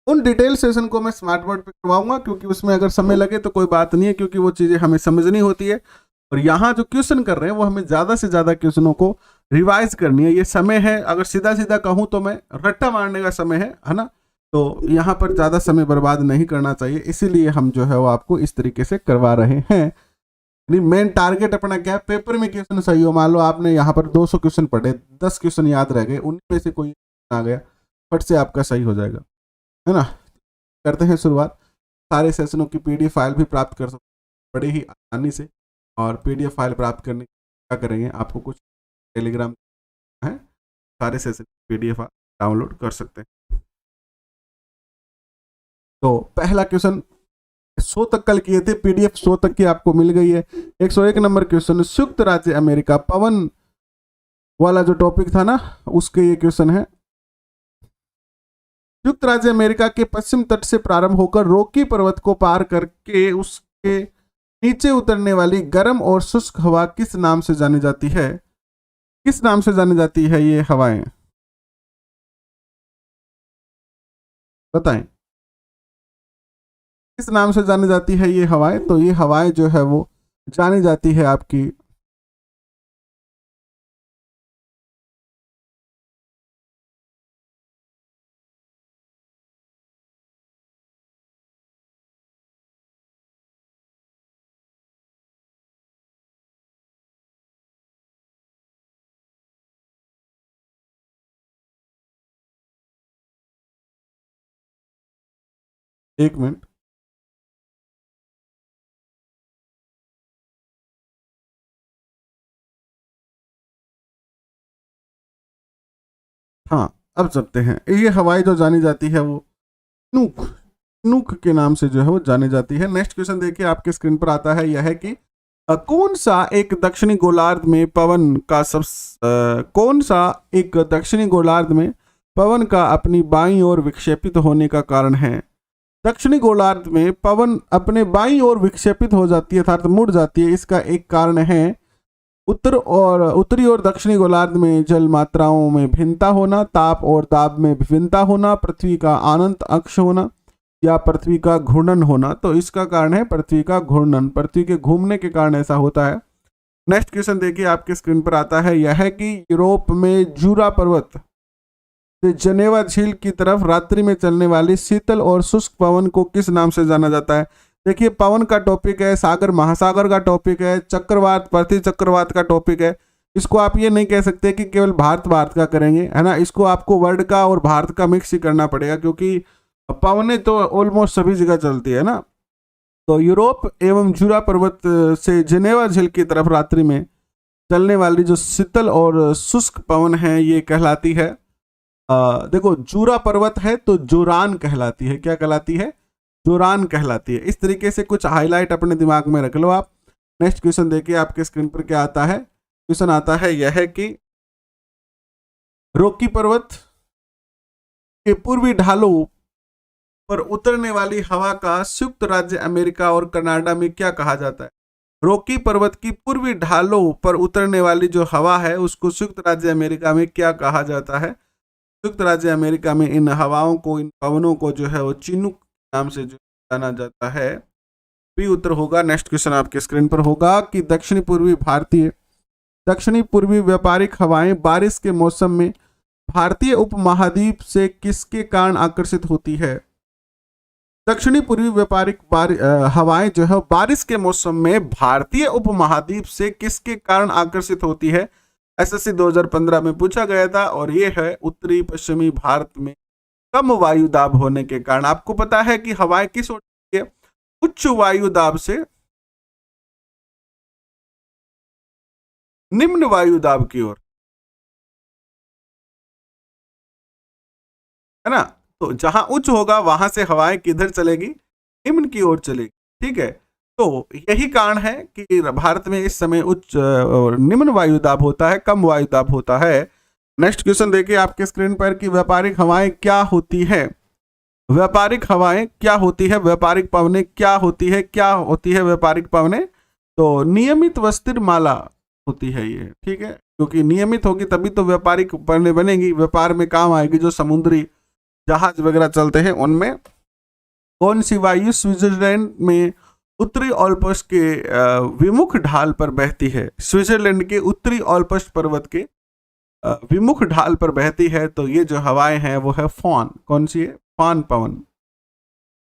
उन detail session को मैं स्मार्ट बोर्ड पे करवाऊंगा, क्योंकि उसमें अगर समय लगे तो कोई बात नहीं है, क्योंकि वो चीज़ें हमें समझनी होती है। और यहाँ जो क्वेश्चन कर रहे हैं वो हमें ज़्यादा से ज़्यादा क्वेश्चनों को रिवाइज करनी है। ये समय है, अगर सीधा सीधा कहूँ तो मैं रट्टा मारने का समय है ना। तो यहाँ पर ज़्यादा समय बर्बाद नहीं करना चाहिए, इसीलिए हम जो है वो आपको इस तरीके से करवा रहे हैं। मेन टारगेट अपना क्या है, पेपर में क्वेश्चन सही हो। मान लो आपने यहाँ पर 200 क्वेश्चन पढ़े, 10 क्वेश्चन याद रह गए, उनमें से कोई आ गया, फट से आपका सही हो जाएगा, है ना। करते हैं शुरुआत। सारे सेशनों की पीडीएफ फाइल भी प्राप्त कर सकते बड़े ही आसानी से। और पीडीएफ फाइल प्राप्त करने क्या करेंगे, आपको कुछ टेलीग्राम है, सारे सेशन पीडीएफ डाउनलोड कर सकते हैं। तो पहला क्वेश्चन 100 तक कल किए थे, पीडीएफ 100 तक की आपको मिल गई है। 101 नंबर क्वेश्चन, संयुक्त राज्य अमेरिका पवन वाला जो टॉपिक था ना, उसके ये क्वेश्चन है। संयुक्त राज्य अमेरिका के पश्चिम तट से प्रारंभ होकर रॉकी पर्वत को पार करके उसके नीचे उतरने वाली गर्म और शुष्क हवा किस नाम से जानी जाती है? किस नाम से जानी जाती है ये हवाएं, बताएं। किस नाम से जानी जाती है ये हवाएं? तो ये हवाएं जो है वो जानी जाती है आपकी, एक मिनट, हाँ अब चलते हैं। ये हवाएं जो जानी जाती है वो नूक नूक के नाम से जो है वो जानी जाती है। नेक्स्ट क्वेश्चन देखिए आपके स्क्रीन पर आता है, यह है कि कौन सा एक दक्षिणी गोलार्ध में पवन का कौन सा एक दक्षिणी गोलार्ध में पवन का अपनी बाईं ओर विक्षेपित होने का कारण है? दक्षिणी गोलार्ध में पवन अपने बाईं ओर विक्षेपित हो जाती है, अर्थात मुड़ जाती है। इसका एक कारण है उत्तरी और दक्षिणी गोलार्ध में जल मात्राओं में भिन्नता होना, ताप और दाब में भिन्नता होना, पृथ्वी का अनंत अक्ष होना, या पृथ्वी का घूर्णन होना। तो इसका कारण है पृथ्वी का घूर्णन, पृथ्वी के घूमने के कारण ऐसा होता है। नेक्स्ट क्वेश्चन देखिए आपके स्क्रीन पर आता है, यह है कि यूरोप में जूरा पर्वत से जनेवा झील की तरफ रात्रि में चलने वाली शीतल और शुष्क पवन को किस नाम से जाना जाता है? देखिए पवन का टॉपिक है, सागर महासागर का टॉपिक है, चक्रवात पृथ्वी चक्रवात का टॉपिक है। इसको आप ये नहीं कह सकते कि केवल भारत भारत का करेंगे, है ना। इसको आपको वर्ल्ड का और भारत का मिक्स ही करना पड़ेगा, क्योंकि पवनें तो ऑलमोस्ट सभी जगह चलती है ना। तो यूरोप एवं जूरा पर्वत से जनेवा झील की तरफ रात्रि में चलने वाली जो शीतल और शुष्क पवन है ये कहलाती है, देखो जूरा पर्वत है तो जोरान कहलाती है। क्या कहलाती है? जोरान कहलाती है। इस तरीके से कुछ हाईलाइट अपने दिमाग में रख लो आप। नेक्स्ट क्वेश्चन देखिए आपके स्क्रीन पर क्या आता है। क्वेश्चन आता है यह है कि रॉकी पर्वत के पूर्वी ढालों पर उतरने वाली हवा का संयुक्त राज्य अमेरिका और कनाडा में क्या कहा जाता है? रॉकी पर्वत की पूर्वी ढालों पर उतरने वाली जो हवा है उसको संयुक्त राज्य अमेरिका में क्या कहा जाता है? संयुक्त राज्य अमेरिका में इन हवाओं को, इन पवनों को जो है वो चिनूक नाम से जो जाना जाता है। बी उत्तर होगा। नेक्स्ट क्वेश्चन आपके स्क्रीन पर होगा कि दक्षिणी पूर्वी व्यापारिक हवाएं बारिश के मौसम में भारतीय उपमहाद्वीप से किसके कारण आकर्षित होती है? दक्षिणी पूर्वी व्यापारिक हवाएं जो है बारिश के मौसम में भारतीय उपमहाद्वीप से किसके कारण आकर्षित होती है? एसएससी 2015 में पूछा गया था और ये है उत्तरी पश्चिमी भारत में कम वायु दाब होने के कारण। आपको पता है कि हवाएं किस ओर है? उच्च वायु दाब से निम्न वायु दाब की ओर, है ना। तो जहां उच्च होगा वहां से हवाएं किधर चलेगी? निम्न की ओर चलेगी, ठीक है। तो यही कारण है कि भारत में इस समय उच्च और निम्न वायु दाब होता है, कम वायु दाब होता है। नेक्स्ट क्वेश्चन देखिए आपके स्क्रीन पर कि व्यापारिक हवाएं क्या होती है? व्यापारिक हवाएं क्या होती है? व्यापारिक पवनें क्या होती है? क्या होती है व्यापारिक पवनें? तो नियमित व स्थिर माला होती है ये, ठीक है, क्योंकि नियमित होगी तभी तो व्यापारिक पवनें बनेगी, व्यापार में काम आएगी। जो समुद्री जहाज वगैरह चलते हैं उनमें। कौन सी वायु स्विट्जरलैंड में उत्तरी ऑल्प्स के विमुख ढाल पर बहती है? स्विट्जरलैंड के उत्तरी ऑल्प्स पर्वत के विमुख ढाल पर बहती है। तो ये जो हवाएं हैं वो है फॉन। कौन सी है? फान पवन।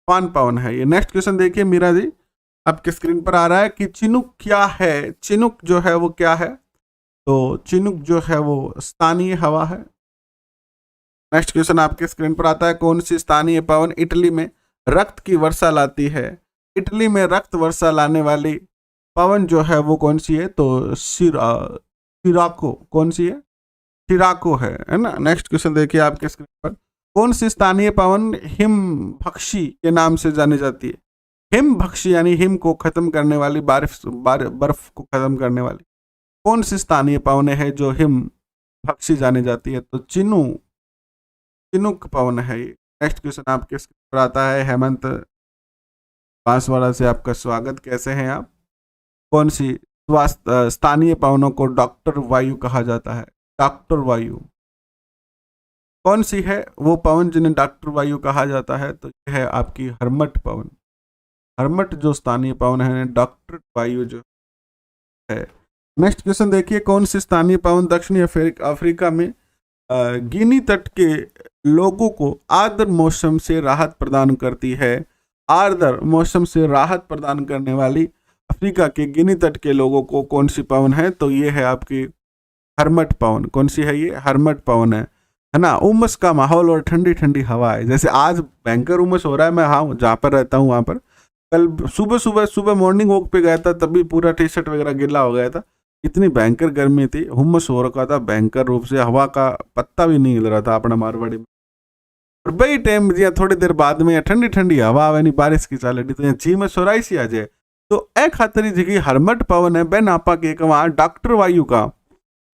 फान पवन है ये। नेक्स्ट क्वेश्चन देखिए मीरा जी, आपके स्क्रीन पर आ रहा है कि चिनुक क्या है? चिनुक जो है वो क्या है? तो चिनुक जो है वो स्थानीय हवा है। नेक्स्ट क्वेश्चन आपके स्क्रीन पर आता है, कौन सी स्थानीय पवन इटली में रक्त की वर्षा लाती है? इटली में रक्त वर्षा लाने वाली पवन जो है वो कौन सी है? तो सिराको। कौन सी है? सिराको है ना। नेक्स्ट क्वेश्चन देखिए आपके स्क्रीन पर, कौन सी स्थानीय पवन हिम भक्षी के नाम से जानी जाती है? हिम भक्षी यानी हिम को खत्म करने वाली, बर्फ को खत्म करने वाली कौन सी स्थानीय पवन है जो हिम भक्षी जानी जाती है? तो चिनुक पवन है ये। नेक्स्ट क्वेश्चन आपके स्क्रीन पर आता है, हेमंत बांसवाड़ा से आपका स्वागत। कैसे हैं आप? कौन सी स्थानीय पवनों को डॉक्टर वायु कहा जाता है? डॉक्टर वायु कौन सी है वो पवन जिन्हें डॉक्टर वायु कहा जाता है? तो यह है आपकी हरमट पवन। हरमट जो स्थानीय पवन है, डॉक्टर वायु जो है। नेक्स्ट क्वेश्चन देखिए, कौन सी स्थानीय पवन दक्षिणी अफ्रीका में गिनी तट के लोगों को आर्द्र मौसम से राहत प्रदान करती है? आर्द्र मौसम से राहत प्रदान करने वाली अफ्रीका के गिनी तट के लोगों को कौन सी पवन है? तो ये है आपकी हरमट पवन। कौन सी है ये? हरमट पवन है ना। उमस का माहौल और ठंडी ठंडी हवा है। जैसे आज भयंकर उमस हो रहा है, मैं हाँ जहाँ पर रहता हूँ वहाँ पर कल सुबह मॉर्निंग वॉक पे गया था, तभी पूरा टी शर्ट वगैरह गिला हो गया था। इतनी भयंकर गर्मी थी, हुम्मस हो रखा था भयंकर रूप से, हवा का पत्ता भी नहीं हिल रहा था अपना मारवाड़ी में। और बई टाइम या थोड़ी देर बाद में ठंडी ठंडी हवा आवे नहीं, बारिश की चालती तो जी में सोराई सी आ जाए। तो ए खातरी जगह हरमट पवन है बेन आपा के वहां डॉक्टर वायु का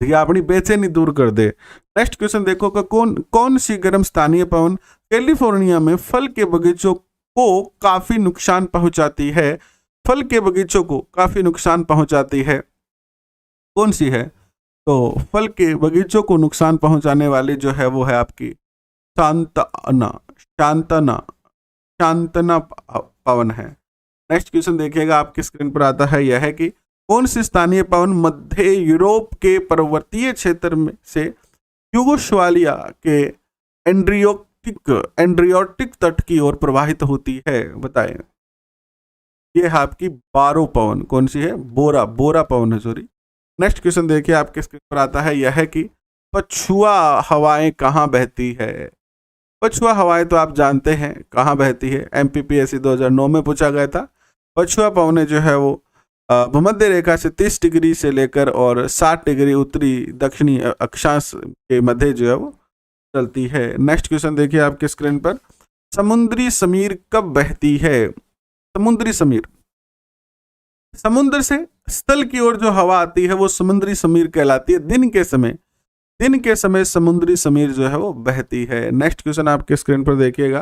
ये अपनी बेचैनी दूर कर दे। नेक्स्ट क्वेश्चन देखो कि कौन सी गर्म स्थानीय पवन कैलिफोर्निया में फल के बगीचों को काफी नुकसान पहुंचाती है? फल के बगीचों को काफी नुकसान पहुंचाती है, कौन सी है? तो फल के बगीचों को नुकसान पहुंचाने वाली जो है वो है आपकी शांतना पवन है। नेक्स्ट क्वेश्चन देखिएगा आपकी स्क्रीन पर आता है, यह है कि कौन सी स्थानीय पवन मध्य यूरोप के पर्वतीय क्षेत्र में से यूगोस्लाविया के एड्रियाटिक तट की ओर प्रवाहित होती है? बताएं। ये है आपकी बारो पवन। कौन सी है? बोरा पवन है, सॉरी। नेक्स्ट क्वेश्चन देखिए आपके स्क्रीन पर आता है, यह है कि पछुआ हवाएं कहाँ बहती है? पछुआ हवाएं तो आप जानते हैं कहाँ बहती है, MPPSC 2009 में पूछा गया था। पछुआ पवनें जो है वो भूमध्य रेखा से 30 डिग्री से लेकर और 60 डिग्री उत्तरी दक्षिणी अक्षांश के मध्य जो है वो चलती है। नेक्स्ट क्वेश्चन देखिए आपके स्क्रीन पर, समुद्री समीर कब बहती है? समुद्री समीर, समुद्र से स्थल की ओर जो हवा आती है वो समुद्री समीर कहलाती है। दिन के समय समुद्री समीर जो है वो बहती है। नेक्स्ट क्वेश्चन आपके स्क्रीन पर देखिएगा,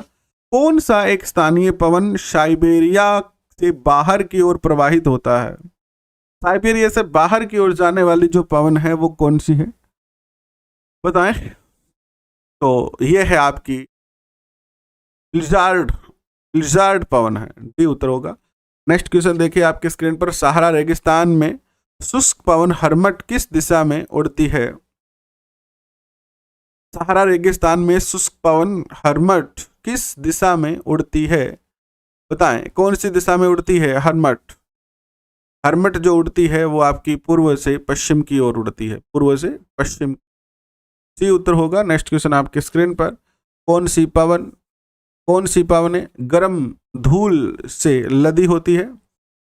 कौन सा एक स्थानीय पवन साइबेरिया से बाहर की ओर प्रवाहित होता है? साइबेरिया से बाहर की ओर जाने वाली जो पवन है वो कौन सी है? बताएं। तो ये है आपकी लिजार्ड पवन है, डी उत्तर होगा। नेक्स्ट क्वेश्चन देखिए आपके स्क्रीन पर, सहारा रेगिस्तान में शुष्क पवन हरमट किस दिशा में उड़ती है? सहारा रेगिस्तान में शुष्क पवन हरमट किस दिशा में उड़ती है? बताएं, कौन सी दिशा में उड़ती है हरमट जो उड़ती है वो आपकी पूर्व से पश्चिम की ओर उड़ती है, पूर्व से पश्चिम। सी उत्तर होगा। नेक्स्ट क्वेश्चन आपके स्क्रीन पर, कौन सी पवन गर्म धूल से लदी होती है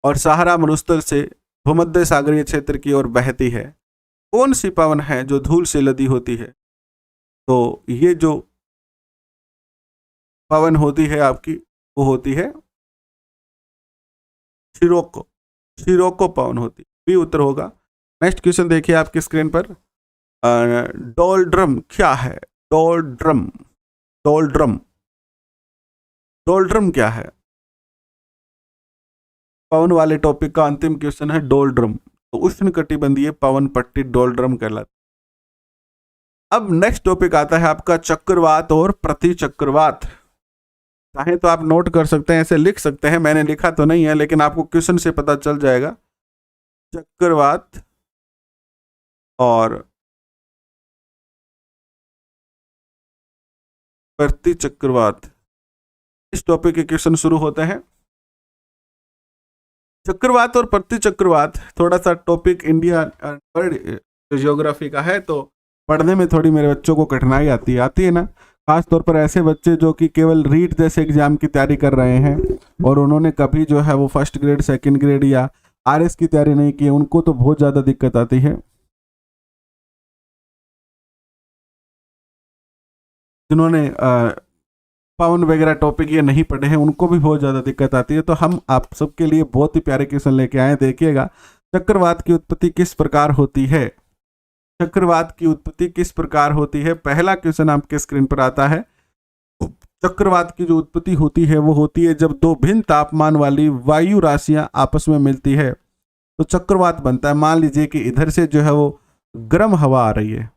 और सहारा मरुस्थल से भूमध्य सागरीय क्षेत्र की ओर बहती है? कौन सी पवन है जो धूल से लदी होती है? तो ये जो पवन होती है आपकी वो होती है शिरोको पवन होती है, बी उत्तर होगा। नेक्स्ट क्वेश्चन देखिए आपके स्क्रीन पर, डोलड्रम क्या है? डोलड्रम क्या है? पवन वाले टॉपिक का अंतिम क्वेश्चन है डोलड्रम। तो उष्णकटिबंधीय पवन पट्टी डोलड्रम कहलाती है। अब नेक्स्ट टॉपिक आता है आपका चक्रवात और प्रतिचक्रवात। चाहे तो आप नोट कर सकते हैं, ऐसे लिख सकते हैं, मैंने लिखा तो नहीं है लेकिन आपको क्वेश्चन से पता चल जाएगा। चक्रवात और प्रतिचक्रवात, इस टॉपिक के क्वेश्चन शुरू होते हैं। चक्रवात और प्रतिचक्रवात थोड़ा सा टॉपिक इंडिया वर्ल्ड ज्योग्राफी का है, तो पढ़ने में थोड़ी मेरे बच्चों को कठिनाई आती है ना, खास तौर पर ऐसे बच्चे जो कि केवल रीट जैसे एग्जाम की तैयारी कर रहे हैं और उन्होंने कभी जो है वो फर्स्ट ग्रेड, सेकंड ग्रेड या आरएस की तैयारी नहीं की, उनको तो बहुत ज़्यादा दिक्कत आती है। जिन्होंने पवन वगैरह टॉपिक ये नहीं पढ़े हैं उनको भी बहुत ज़्यादा दिक्कत आती है, तो हम आप सबके लिए बहुत ही प्यारे क्वेश्चन लेके आए। देखिएगा, चक्रवात की उत्पत्ति किस प्रकार होती है। चक्रवात की उत्पत्ति किस प्रकार होती है, पहला क्वेश्चन आपके स्क्रीन पर आता है। चक्रवात की जो उत्पत्ति होती है वो होती है जब दो भिन्न तापमान वाली वायु राशियां आपस में मिलती है तो चक्रवात बनता है। मान लीजिए कि इधर से जो है वो गर्म हवा आ रही है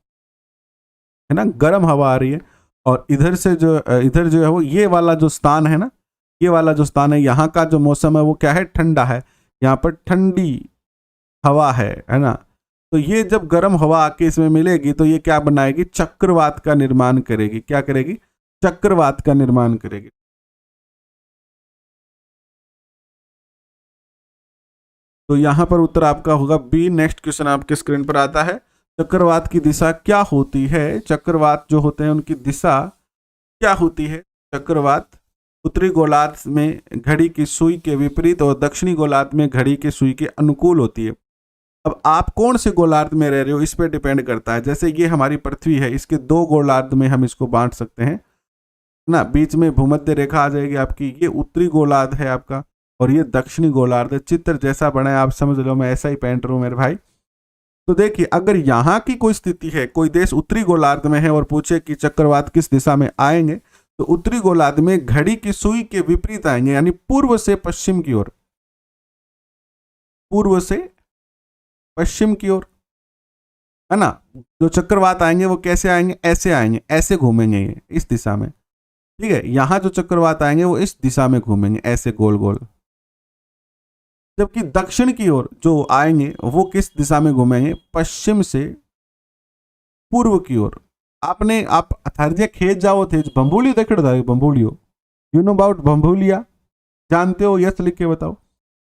ना, गर्म हवा आ रही है, और इधर से जो इधर जो है वो ये वाला जो स्थान है ना, ये वाला जो स्थान है, यहाँ का जो मौसम है वो क्या है, ठंडा है, यहाँ पर ठंडी हवा है ना। तो ये जब गर्म हवा आके इसमें मिलेगी तो ये क्या बनाएगी, चक्रवात का निर्माण करेगी। क्या करेगी, चक्रवात का निर्माण करेगी। तो यहां पर उत्तर आपका होगा बी। नेक्स्ट क्वेश्चन आपके स्क्रीन पर आता है, चक्रवात की दिशा क्या होती है। चक्रवात जो होते हैं उनकी दिशा क्या होती है। चक्रवात उत्तरी गोलार्ध में घड़ी की सुई के विपरीत और दक्षिणी गोलार्ध में घड़ी की सुई के अनुकूल होती है। अब आप कौन से गोलार्ध में रह रहे हो इस पर डिपेंड करता है। जैसे ये हमारी पृथ्वी है, इसके दो गोलार्ध में हम इसको बांट सकते हैं ना, बीच में भूमध्य रेखा आ जाएगी आपकी, ये उत्तरी गोलार्ध है आपका और ये दक्षिणी गोलार्ध है। चित्र जैसा बना है आप समझ लो, मैं ऐसा ही पेंट रहा हूं मेरे भाई। तो देखिए, अगर यहाँ की कोई स्थिति है, कोई देश उत्तरी गोलार्ध में है और पूछे कि चक्रवात किस दिशा में आएंगे, तो उत्तरी गोलार्ध में घड़ी की सुई के विपरीत आएंगे, यानी पूर्व से पश्चिम की ओर, पूर्व से पश्चिम की ओर, है ना। जो चक्रवात आएंगे वो कैसे आएंगे, ऐसे आएंगे, ऐसे घूमेंगे ये इस दिशा में, ठीक है। यहां जो चक्रवात आएंगे वो इस दिशा में घूमेंगे, ऐसे गोल गोल। जबकि दक्षिण की ओर जो आएंगे वो किस दिशा में घूमेंगे, पश्चिम से पूर्व की ओर। आपने आप थर्जे खेत जाओ थे, बम्बूली देख रहे बम्बूलियो, यू नो अबाउट बम्बूलिया, जानते हो, यस लिख के बताओ।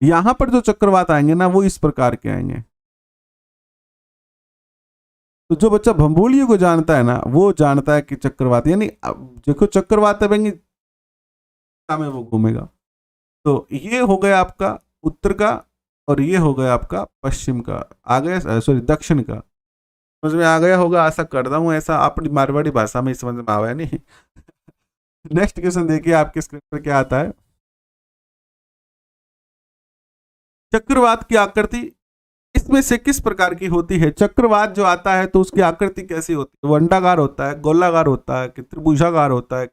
यहां पर जो चक्रवात आएंगे ना वो इस प्रकार के आएंगे। तो जो बच्चा भंभूलियों को जानता है ना वो जानता है कि चक्रवात, यानी देखो चक्रवात आएंगे में वो घूमेगा। तो ये हो गया आपका उत्तर का और ये हो गया आपका पश्चिम का, आ गया, सॉरी दक्षिण का। समझ में आ गया होगा, आशा करता हूं ऐसा अपनी मारवाड़ी भाषा में समझ में आया नहीं। नेक्स्ट क्वेश्चन देखिए आपके स्क्रीन पर क्या आता है। चक्रवात की आकृति इसमें से किस प्रकार की होती है। चक्रवात जो आता है तो उसकी आकृति कैसी होती है, वो अंडाकार होता है, गोलाकार होता है कि त्रिभुजाकार होता है,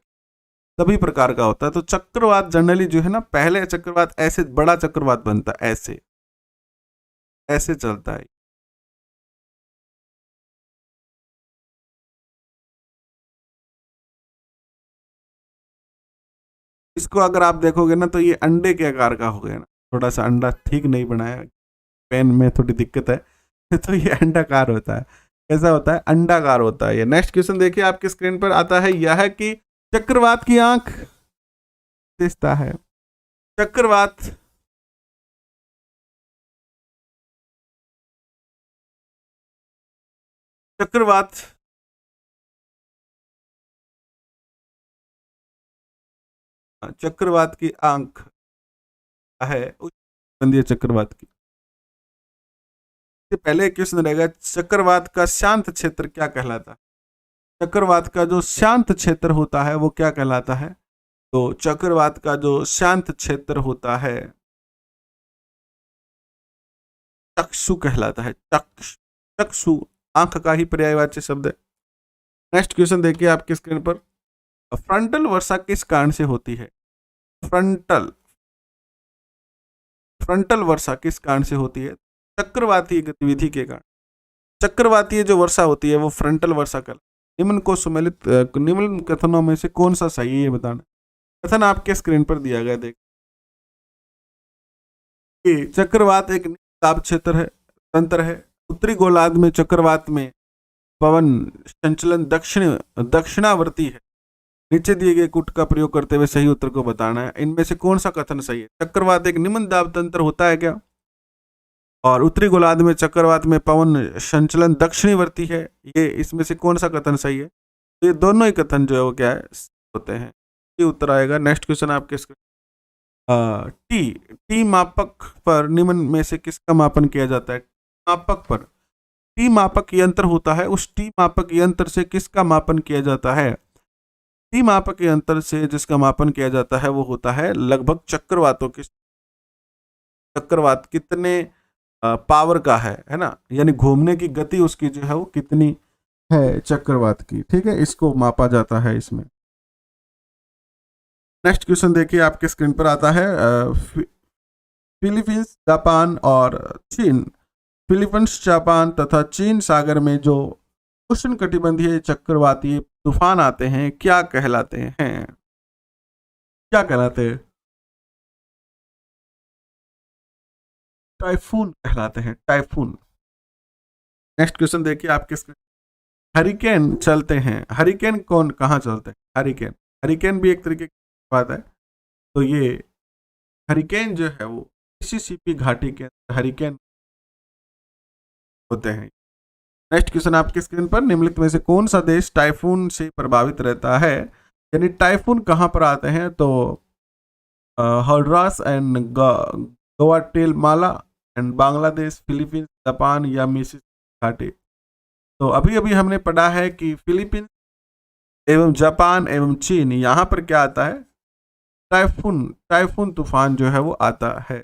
सभी प्रकार का होता है। तो चक्रवात जनरली जो है ना, पहले चक्रवात ऐसे बड़ा चक्रवात बनता है, ऐसे ऐसे चलता है। इसको अगर आप देखोगे ना तो ये अंडे के आकार का हो गया ना, थोड़ा सा अंडा ठीक नहीं बनाया, पेन में थोड़ी दिक्कत है। तो ये अंडाकार होता है, कैसा होता है, अंडाकार होता है ये। नेक्स्ट क्वेश्चन देखिए आपके स्क्रीन पर आता है, यह है कि चक्रवात की आंख दिखता है। चक्रवात चक्रवात चक्रवात की आंख है चक्रवात की। पहले क्वेश्चन रहेगा, चक्रवात का शांत क्षेत्र क्या कहलाता है। चक्रवात का जो शांत क्षेत्र होता है वो क्या कहलाता है। तो चक्रवात का जो शांत क्षेत्र होता है चक्षु कहलाता है। चक्षु आंख का ही पर्यायवाची शब्द है। नेक्स्ट क्वेश्चन देखिए आपके स्क्रीन पर, फ्रंटल वर्षा किस कारण से होती है। फ्रंटल वर्षा किस कारण से होती है। चक्रवातीय गतिविधि के कारण। चक्रवातीय जो वर्षा होती है वो फ्रंटल वर्षा का, निम्न को सम्मिलित निम्न कथनों में से कौन सा सही है ये बताना। कथन आपके स्क्रीन पर दिया गया, देख कि चक्रवात एक ताप क्षेत्र है, तंत्र है। उत्तरी गोलार्ध में चक्रवात में पवन संचलन दक्षिणावर्ती है। नीचे दिए गए कूट का प्रयोग करते हुए सही उत्तर को बताना है। इनमें से कौन सा कथन सही है? चक्रवात एक निम्न दाब तंत्र होता है क्या? और उत्तरी गोलार्ध में चक्रवात में पवन संचलन दक्षिणीवर्ती है, ये इसमें से कौन सा कथन सही है? तो ये दोनों ही कथन जो है वो क्या है, होते हैं। ये उत्तर आएगा। नेक्स्ट क्वेश्चन आपके टी मापक पर निम्न में से किसका मापन किया जाता है? मापक पर टी मापक यंत्र होता है, उस टी मापक यंत्र से किसका मापन किया जाता है? टी मापक यंत्र से जिसका मापन किया जाता है वो होता है लगभग चक्रवातों की, चक्रवात कितने पावर का है ना, यानी घूमने की गति उसकी जो है वो कितनी है चक्रवात की, ठीक है, इसको मापा जाता है इसमें। नेक्स्ट क्वेश्चन देखिए आपके स्क्रीन पर आता है फिलीपींस, जापान और चीन। फिलीपींस, जापान तथा चीन सागर में जो उष्णकटिबंधीय चक्रवाती तूफान आते हैं क्या कहलाते हैं? क्या कहलाते हैं? टाइफून कहलाते हैं, टाइफून। नेक्स्ट क्वेश्चन देखिए आपके स्क्रीन। हरिकेन चलते हैं, हरिकेन कौन कहाँ चलते हैं? हरिकेन, हरिकेन भी एक तरीके की बात है। तो ये हरिकेन जो है वो मिसिसिपी घाटी के अंदर हरिकेन होते हैं। नेक्स्ट क्वेश्चन आपके स्क्रीन पर। निम्नलिखित में से कौन सा देश टाइफून से प्रभावित रहता है? यानी टाइफून कहाँ पर आते हैं? तो Honduras and Guatemala and Bangladesh, Philippines, Japan या मिसिसिपी घाटी। तो अभी अभी हमने पढ़ा है कि फिलीपींस एवं जापान एवं चीन, यहाँ पर क्या आता है? टाइफून, टाइफून तूफान जो है वो आता है।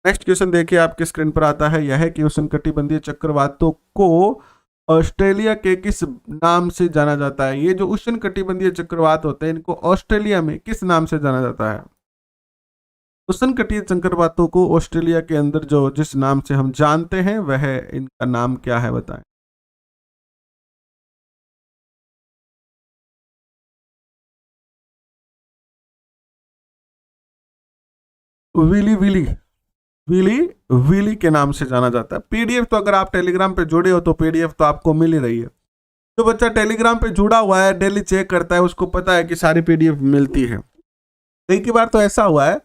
नेक्स्ट क्वेश्चन देखिए आपके स्क्रीन पर आता है, यह है कि उष्णकटिबंधीय चक्रवातों को ऑस्ट्रेलिया के किस नाम से जाना जाता है? ये जो उष्णकटिबंधीय चक्रवात होते हैं इनको ऑस्ट्रेलिया में किस नाम से जाना जाता है? उष्णकटिबंधीय चक्रवातों को ऑस्ट्रेलिया के अंदर जो जिस नाम से हम जानते हैं वह इनका नाम क्या है बताएं। विली विली विली विली के नाम से जाना जाता है। पीडीएफ तो अगर आप टेलीग्राम पे जुड़े हो तो पीडीएफ तो आपको मिल ही रही है। जो बच्चा टेलीग्राम पे जुड़ा हुआ है, डेली चेक करता है, उसको पता है कि सारी पीडीएफ मिलती है। कई बार तो ऐसा हुआ है,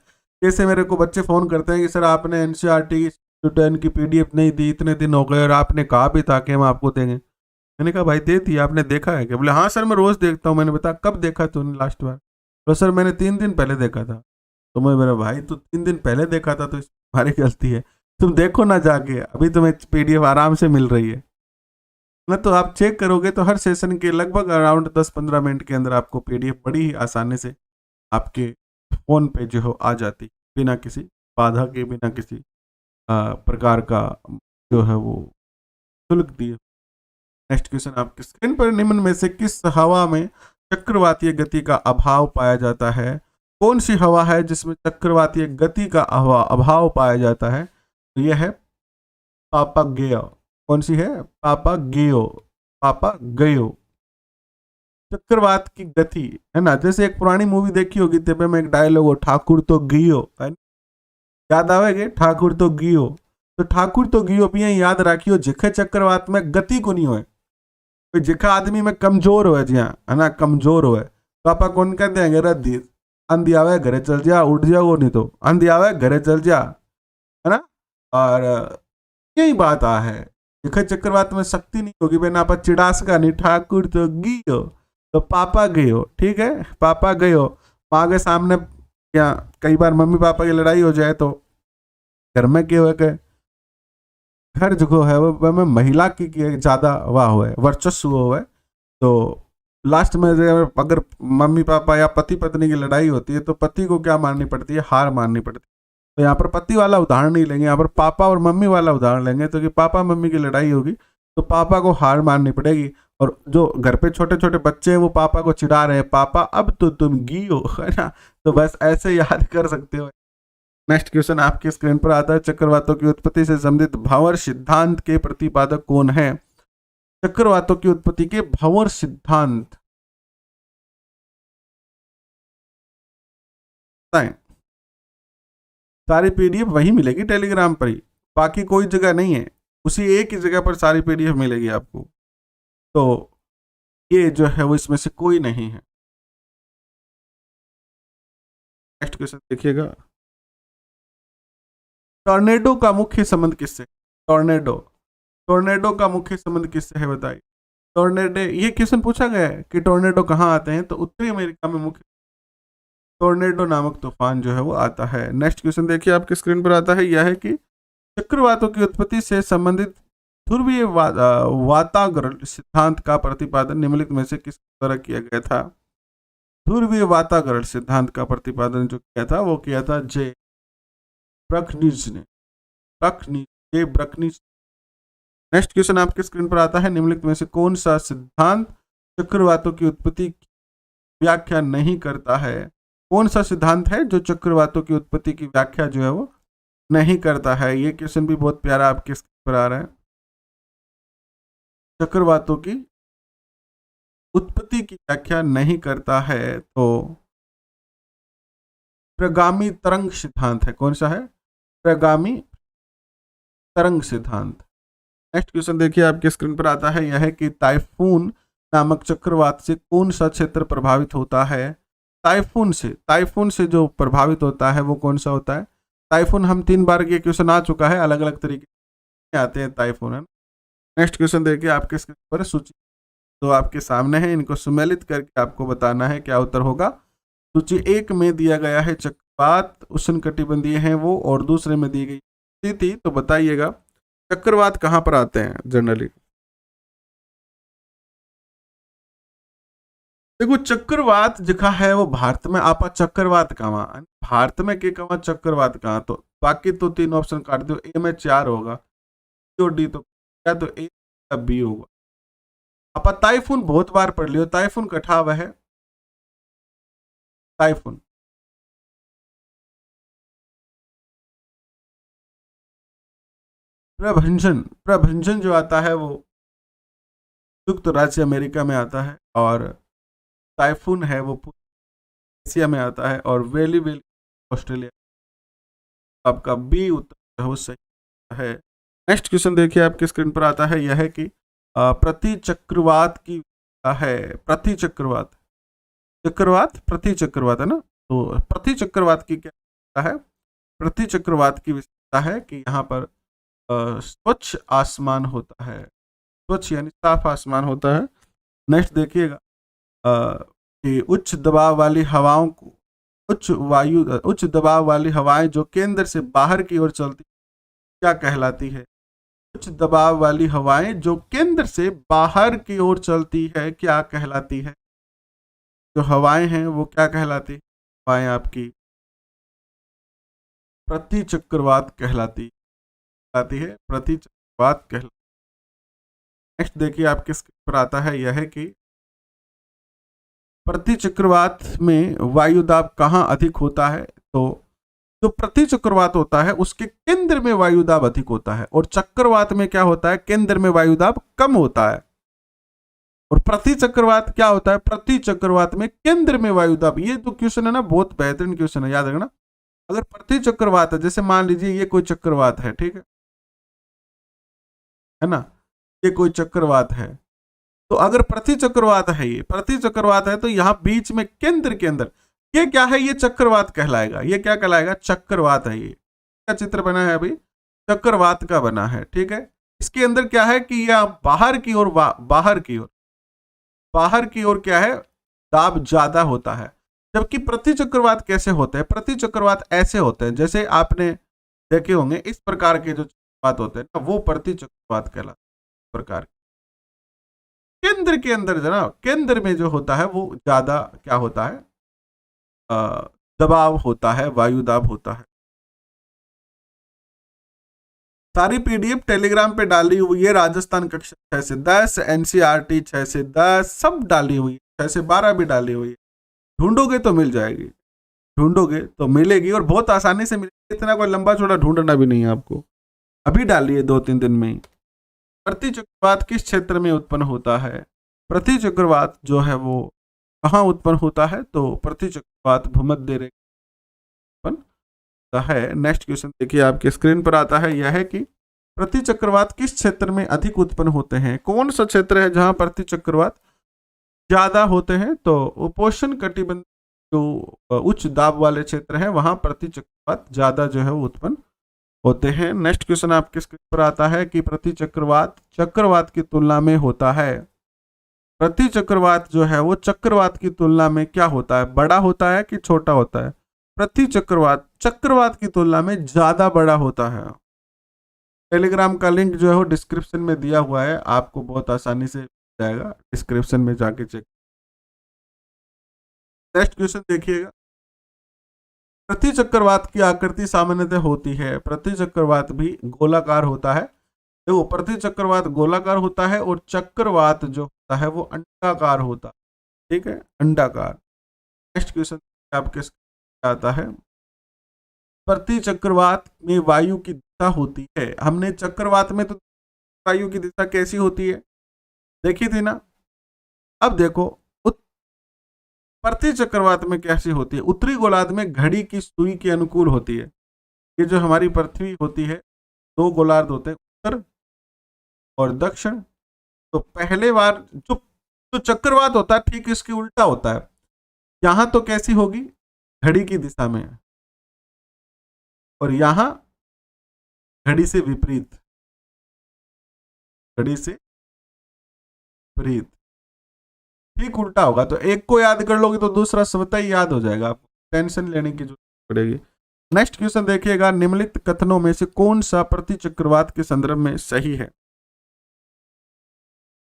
जैसे मेरे को बच्चे फोन करते हैं कि सर आपने एनसीईआरटी 10 की पीडीएफ नहीं दी, इतने दिन हो गए और आपने कहा भी था कि हम आपको देंगे। मैंने कहा भाई दे दी, आपने देखा है क्या? बोले हाँ सर मैं रोज देखता हूँ। मैंने बताया कब देखा तूने लास्ट बार? तो सर मैंने 3 दिन पहले देखा था। तो मैं, मेरा भाई तो 3 दिन पहले देखा था तो तुम्हारी गलती है, तुम देखो ना जाके, अभी तुम्हें पीडीएफ आराम से मिल रही है ना। तो आप चेक करोगे तो हर सेशन के लगभग अराउंड 10-15 मिनट के अंदर आपको पीडीएफ बड़ी ही आसानी से आपके फोन पे जो हो आ जाती, बिना किसी बाधा के, बिना किसी प्रकार का जो है वो शुल्क दिए। नेक्स्ट क्वेश्चन आपके स्क्रीन पर। निम्न में से किस हवा में चक्रवातीय गति का अभाव पाया जाता है? कौन सी हवा है जिसमें चक्रवातीय गति का अभाव पाया जाता है? तो यह है पापागेयो। कौन सी है? पापागेयो, पापागेयो। चक्रवात की गति है ना, जैसे एक पुरानी मूवी देखी होगी तेरे में एक डायलॉग हो, ठाकुर तो गियो, है याद आवेगे? ठाकुर तो गियो। तो ठाकुर तो गियो भी याद रखियो, जिखे चक्रवात में गति को नहीं हो, जिखा आदमी में कमजोर हो जिया है ना, कमजोर हो तो आप कौन कहते हैं? रद्दी आंधी आवे घरे चल जा, उठ जाओ, नहीं तो आंधी आवे घरे चल जा, है ना। और यही बात है, जिखे चक्रवात में शक्ति नहीं होगी बिना आप चिड़ास का नहीं, ठाकुर तो गियो तो पापा गयो, ठीक है, पापा गयो। माँ के सामने क्या कई बार मम्मी पापा की लड़ाई हो जाए तो घर में क्या हो, घर जो है वो में महिला की ज्यादा वाह हुआ है, वर्चस्व हुआ है। तो लास्ट में अगर मम्मी पापा या पति पत्नी की लड़ाई होती है तो पति को क्या माननी पड़ती है? हार माननी पड़ती है। तो यहाँ पर पति वाला उदाहरण नहीं लेंगे, यहाँ पर पापा और मम्मी वाला उदाहरण लेंगे। तो कि पापा मम्मी की लड़ाई होगी तो पापा को हार माननी पड़ेगी। और जो घर पे छोटे छोटे बच्चे हैं वो पापा को चिढ़ा रहे हैं, पापा अब तो तुम गियो, है ना। तो बस ऐसे याद कर सकते हो। नेक्स्ट क्वेश्चन आपके स्क्रीन पर आता है, चक्रवातों की उत्पत्ति से संबंधित भंवर सिद्धांत के प्रतिपादक कौन है? चक्रवातों की उत्पत्ति के भंवर सिद्धांत बताएं। सारी पीडीएफ वही मिलेगी टेलीग्राम पर ही, बाकी कोई जगह नहीं है, उसी एक ही जगह पर सारी पीडीएफ मिलेगी आपको। तो ये जो है वो इसमें से कोई नहीं है। नेक्स्ट क्वेश्चन देखिएगा। टॉर्नेडो का मुख्य संबंध किससे? टॉर्नेडो का मुख्य संबंध किससे है बताइए। टॉर्नेडो, ये क्वेश्चन पूछा गया है कि टॉर्नेडो कहाँ आते हैं, तो उत्तरी अमेरिका में मुख्य टॉर्नेडो नामक तूफान जो है वो आता है। नेक्स्ट क्वेश्चन देखिए आपके स्क्रीन पर आता है, यह है कि चक्रवातों की उत्पत्ति से संबंधित ध्रुवीय वातावरण सिद्धांत का प्रतिपादन निम्नलिखित में से किस द्वारा किया गया था? ध्रुवीय वातावरण सिद्धांत का प्रतिपादन जो किया था वो किया था जे ब्रकनिज ने। नेक्स्ट क्वेश्चन आपके स्क्रीन पर आता है, निम्नलिखित में से कौन सा सिद्धांत चक्रवातों की उत्पत्ति की व्याख्या नहीं करता है? कौन सा सिद्धांत है जो चक्रवातों की उत्पत्ति की व्याख्या जो है वो नहीं करता है? ये क्वेश्चन भी बहुत प्यारा आपके स्क्रीन पर आ रहा है। चक्रवातों की उत्पत्ति की व्याख्या नहीं करता है तो प्रगामी तरंग सिद्धांत है। कौन सा है? प्रगामी तरंग सिद्धांत। नेक्स्ट क्वेश्चन देखिए आपके स्क्रीन पर आता है, यह है कि टाइफून नामक चक्रवात से कौन सा क्षेत्र प्रभावित होता है? टाइफून से जो प्रभावित होता है वो कौन सा होता है? टाइफून, हम 3 बार ये क्वेश्चन आ चुका है, अलग अलग तरीके आते हैं टाइफून, है। नेक्स्ट क्वेश्चन देखिए आपके स्क्रीन पर, सूची तो आपके सामने है, इनको सम्मिलित करके आपको बताना है क्या उत्तर होगा। सूची 1 में दिया गया है चक्रवात उष्णकटिबंधीय हैं वो, और दूसरे में दी गई थी, तो बताइएगा चक्रवात कहाँ पर आते हैं जनरली। देखो चक्रवात जिखा है वो भारत में आपा चक्रवात कहाँ, भारत में के कहाँ चक्रवात कहाँ, तो बाकी तो 3 ऑप्शन काट दो, ए में 4 होगा, तो डी तो क्या, तो ए या बी होगा। आपा टाइफून बहुत बार पढ़ लियो, टाइफून कठा हुआ है, टाइफून प्रभंजन जो आता है वो संयुक्त राज्य अमेरिका में आता है, और टाइफून है वो एशिया में आता है, और वेली ऑस्ट्रेलिया। आपका बी उत्तर है वो सही है। नेक्स्ट क्वेश्चन देखिए आपके स्क्रीन पर आता है, यह है कि प्रति चक्रवात की है, प्रति चक्रवात है ना, तो प्रति चक्रवात की क्या है? प्रति चक्रवात की विशेषता है कि यहाँ पर स्वच्छ आसमान होता है, स्वच्छ यानी साफ आसमान होता है। नेक्स्ट देखिएगा कि उच्च दबाव वाली हवाओं को, उच्च दबाव वाली हवाएं जो केंद्र से बाहर की ओर चलती क्या कहलाती है? उच्च दबाव वाली हवाएं जो केंद्र से बाहर की ओर चलती है क्या कहलाती है? जो हवाएं हैं वो क्या कहलाती है? हवाएं आपकी प्रति चक्रवात कहलाती है, प्रति चक्रवात कहलाती। नेक्स्ट देखिए आपके स्क्रीन पर आता है, यह है कि प्रति चक्रवात में वायुदाब कहाँ अधिक होता है? तो जो प्रति चक्रवात होता है उसके केंद्र में वायुदाब अधिक होता है, और चक्रवात में क्या होता है? केंद्र में वायुदाब कम होता है। और प्रति चक्रवात क्या होता है? प्रति चक्रवात में केंद्र में वायुदाब। ये तो क्वेश्चन है ना, बहुत बेहतरीन क्वेश्चन है, याद रखना। अगर प्रति चक्रवात है, जैसे मान लीजिए ये कोई चक्रवात है, ठीक है ना, ये कोई चक्रवात है, तो अगर प्रति चक्रवात है, ये प्रति चक्रवात है, तो यहां बीच में केंद्र के अंदर ये क्या है? ये चक्रवात कहलाएगा। ये क्या कहलाएगा? चक्रवात है। ये क्या चित्र बना है अभी? चक्रवात का बना है, ठीक है। इसके अंदर क्या है कि यह बाहर की ओर क्या है? दाब ज्यादा होता है। जबकि प्रति चक्रवात कैसे होते हैं? प्रति चक्रवात ऐसे होते हैं, जैसे आपने देखे होंगे इस प्रकार के जो चक्रवात होते हैं ना, वो प्रति चक्रवात कहलाते हैं। प्रकार केंद्र के अंदर जनाब, केंद्र में जो होता है वो ज्यादा क्या होता है? दबाव होता है, वायुदाब होता है। सारी पीडीएफ टेलीग्राम पे डाली हुई है, राजस्थान कक्षा 6 से 10, एनसीईआरटी 6 से 10 सब डाली हुई है, 6 से 12 भी डाली हुई है। ढूंढोगे तो मिल जाएगी, ढूंढोगे तो मिलेगी, और बहुत आसानी से मिलेगी। इतना कोई लंबा चौड़ा ढूंढना भी नहीं है आपको, अभी डालिए 2-3 दिन में ही। प्रतिचक्रवात किस क्षेत्र में उत्पन्न होता है? प्रतिचक्रवात जो है वो कहाँ उत्पन्न होता है? तो प्रतिचक्रवात भूमध्य रेखा उत्पन्न होता है। नेक्स्ट क्वेश्चन देखिए आपके स्क्रीन पर आता है, यह है कि प्रतिचक्रवात किस क्षेत्र में अधिक उत्पन्न होते हैं? कौन सा क्षेत्र है जहां प्रतिचक्रवात ज्यादा होते हैं? तो उपोष्ण कटिबंध जो उच्च दाब वाले क्षेत्र है वहां प्रतिचक्रवात ज्यादा जो है वो उत्पन्न होते हैं। नेक्स्ट क्वेश्चन आपके स्क्रीन पर आता है कि प्रतिचक्रवात चक्रवात की तुलना में होता है। प्रतिचक्रवात जो है वो चक्रवात की तुलना में क्या होता है? बड़ा होता है कि छोटा होता है? प्रतिचक्रवात चक्रवात की तुलना में ज्यादा बड़ा होता है। टेलीग्राम का लिंक जो है वो डिस्क्रिप्शन में दिया हुआ है, आपको बहुत आसानी से जाएगा, डिस्क्रिप्शन में जाके चेक। नेक्स्ट क्वेश्चन देखिएगा, प्रतिचक्रवात की आकृति सामान्यतः होती है। प्रतिचक्रवात भी गोलाकार होता है। देखो प्रतिचक्रवात गोलाकार होता है और चक्रवात जो होता है वो अंडाकार होता है। ठीक है, अंडाकार। नेक्स्ट क्वेश्चन आपके आता है, प्रतिचक्रवात में वायु की दिशा होती है। हमने चक्रवात में तो वायु की दिशा कैसी होती है देखी थी ना। अब देखो प्रतिचक्रवात में कैसी होती है? उत्तरी गोलार्ध में घड़ी की सुई के अनुकूल होती है। ये जो हमारी पृथ्वी होती है, दो गोलार्ध होते हैं, उत्तर और दक्षिण। तो पहले बार जो चक्रवात होता है ठीक इसके उल्टा होता है। यहां तो कैसी होगी? घड़ी की दिशा में, और यहां घड़ी से विपरीत, घड़ी से विपरीत, ठीक उल्टा होगा। तो एक को याद कर लोगे तो दूसरा स्वतः ही याद हो जाएगा, आपको टेंशन लेने की जरूरत पड़ेगी। नेक्स्ट क्वेश्चन देखिएगा, निम्नलिखित कथनों में से कौन सा प्रतिचक्रवात के संदर्भ में सही है?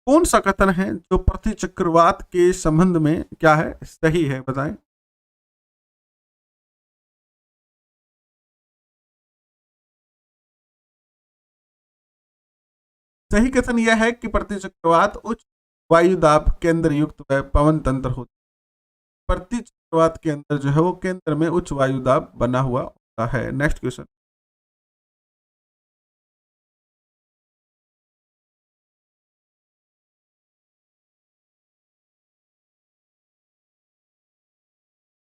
कौन सा कथन है जो प्रतिचक्रवात के संबंध में क्या है, सही है, बताएं। सही कथन यह है कि प्रतिचक्रवात उच्च वायुदाब केंद्र युक्त पवन तंत्र होता है। प्रतिचक्रवात के अंदर जो है वो केंद्र में उच्च वायुदाब बना हुआ होता है। नेक्स्ट क्वेश्चन,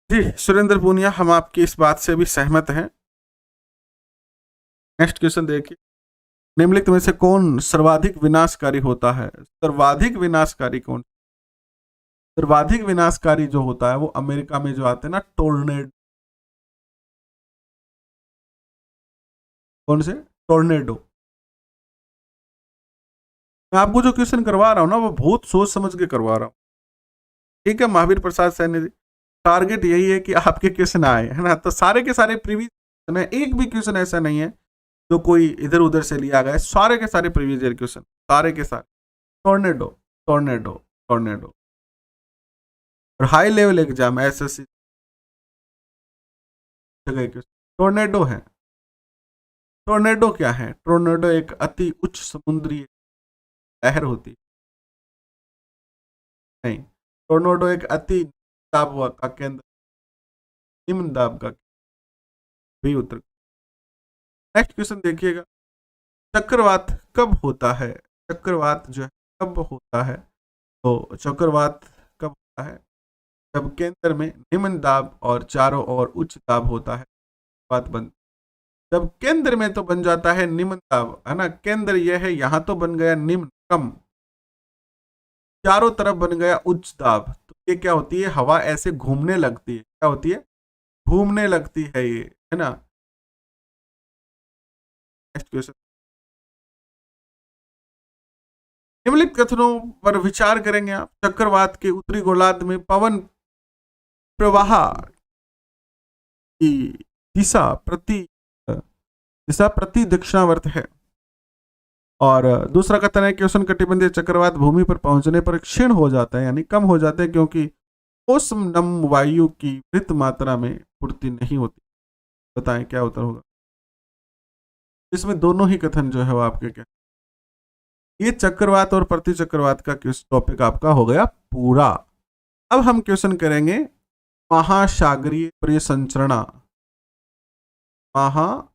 जी सुरेंद्र पूनिया, हम आपकी इस बात से भी सहमत हैं। नेक्स्ट क्वेश्चन देखिए, निम्नलिखित में से कौन सर्वाधिक विनाशकारी होता है? सर्वाधिक विनाशकारी कौन? सर्वाधिक विनाशकारी जो होता है वो अमेरिका में जो आते हैं ना टोर्नेडो। कौन से? टोर्नेडो। मैं आपको जो क्वेश्चन करवा रहा हूं ना वो बहुत सोच समझ के करवा रहा हूं। ठीक है महावीर प्रसाद सैनी जी, टारगेट यही है कि आपके क्वेश्चन आए, है ना। तो सारे के सारे प्रीवियस, एक भी क्वेश्चन ऐसा नहीं है जो कोई इधर उधर से लिया गया है। सारे के सारे प्रीवियस ईयर क्वेश्चन, सारे के सारे। Tornado, tornado, tornado. और high level exam SSC tornado है। टोर्नेडो क्या है? टोर्नेडो एक अति उच्च समुद्री लहर होती नहीं। टोर्नेडो एक अति दाब का केंद्र, निम्न दाब का भी उत्तर। नेक्स्ट क्वेश्चन देखिएगा, चक्रवात कब होता है? चक्रवात जो है कब होता है? तो चक्रवात कब होता है? जब केंद्र में निम्न दाब और चारों ओर उच्च दाब होता है। बात बन, जब केंद्र में तो बन जाता है निम्न दाब, है ना। केंद्र यह है, यहां तो बन गया निम्न कम, चारों तरफ बन गया उच्च दाब। तो ये क्या होती है? हवा ऐसे घूमने लगती है। क्या होती है? घूमने लगती है ये, है ना। नेक्स्ट क्वेश्चन, निम्नलिखित कथनों पर विचार करेंगे आप। चक्रवात के उत्तरी गोलार्ध में पवन प्रवाह की दिशा प्रति दक्षिणावर्त है। और दूसरा कथन है कि उष्ण कटिबंधीय चक्रवात भूमि पर पहुंचने पर क्षीण हो जाता है, यानी कम हो जाते हैं, क्योंकि उष्ण वायु की वृत्त मात्रा में पूर्ति नहीं होती। बताएं क्या उत्तर होगा इसमें? दोनों ही कथन जो है वो आपके क्या, ये चक्रवात और प्रतिचक्रवात का टॉपिक आपका हो गया पूरा। अब हम क्वेश्चन करेंगे महासागरीय परिसंचरणा। महासागर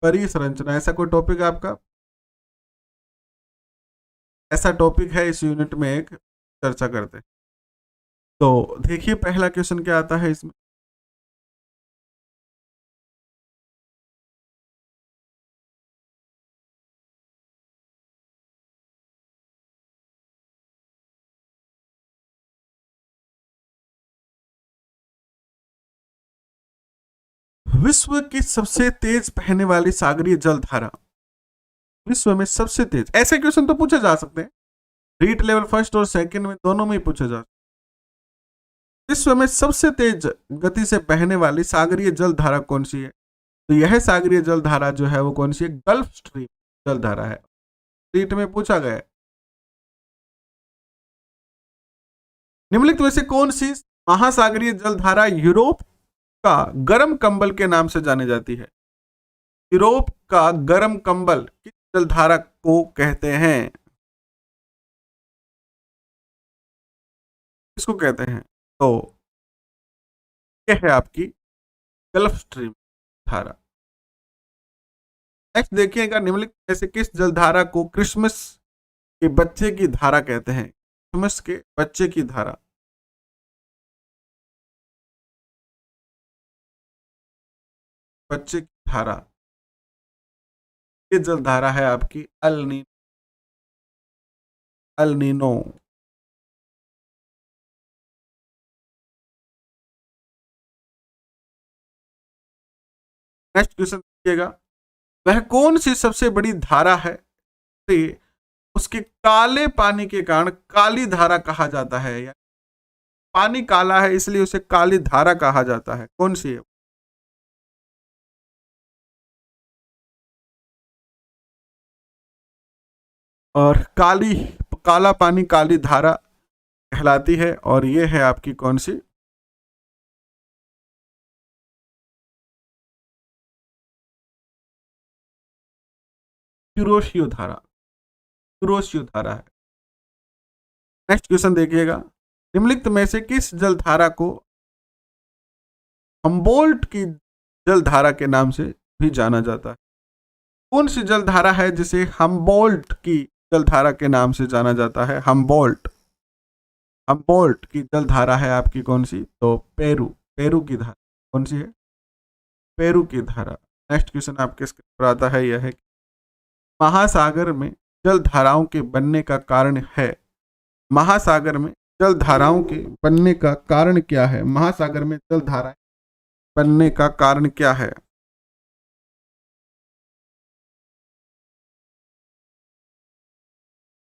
परिसंरचना, ऐसा कोई टॉपिक है आपका? ऐसा टॉपिक है इस यूनिट में, एक चर्चा करते हैं। तो देखिए पहला क्वेश्चन क्या आता है इसमें। विश्व की सबसे तेज बहने वाली सागरीय जलधारा, विश्व में सबसे तेज, ऐसे क्वेश्चन तो पूछे जा सकते हैं, रीट लेवल फर्स्ट और सेकंड में दोनों में ही पूछे जा सकते। विश्व में सबसे तेज गति से बहने वाली सागरीय जलधारा कौन सी है? तो यह सागरीय जलधारा जो है वो कौन सी है? गल्फ स्ट्रीम जलधारा है। रीट में पूछा गया है। निम्नलिखित में से कौन सी महासागरीय जलधारा यूरोप का गर्म कंबल के नाम से जानी जाती है? यूरोप का गर्म कंबल किस जलधारा को कहते हैं? किसको कहते हैं? तो यह है आपकी गल्फ स्ट्रीम धारा। नेक्स्ट देखिएगा, निम्नलिखित में से किस जलधारा को क्रिसमस के बच्चे की धारा कहते हैं? क्रिसमस के बच्चे की धारा, बच्चे की धारा, ये जलधारा है आपकी अल नीनो। नेक्स्ट क्वेश्चन देखिएगा, वह कौन सी सबसे बड़ी धारा है से उसके काले पानी के कारण काली धारा कहा जाता है? या पानी काला है इसलिए उसे काली धारा कहा जाता है, कौन सी है? और काला पानी काली धारा कहलाती है, और ये है आपकी कौन सी? कुरोशियो धारा, कुरोशियो धारा है। नेक्स्ट क्वेश्चन देखिएगा, निम्नलिखित में से किस जलधारा को हम्बोल्ट की जलधारा के नाम से भी जाना जाता है? कौन सी जलधारा है जिसे हम्बोल्ट की जलधारा के नाम से जाना जाता है? हम्बोल्ट, हम्बोल्ट की जलधारा है आपकी कौन सी? तो पेरू, पेरू की धारा, कौन सी है? पेरू की धारा। नेक्स्ट क्वेश्चन आपके स्क्रीन पर आता है, यह है महासागर में जल धाराओं के बनने का कारण है? महासागर में जल धाराओं के बनने का कारण क्या है? महासागर में जल धाराएं बनने का कारण क्या है?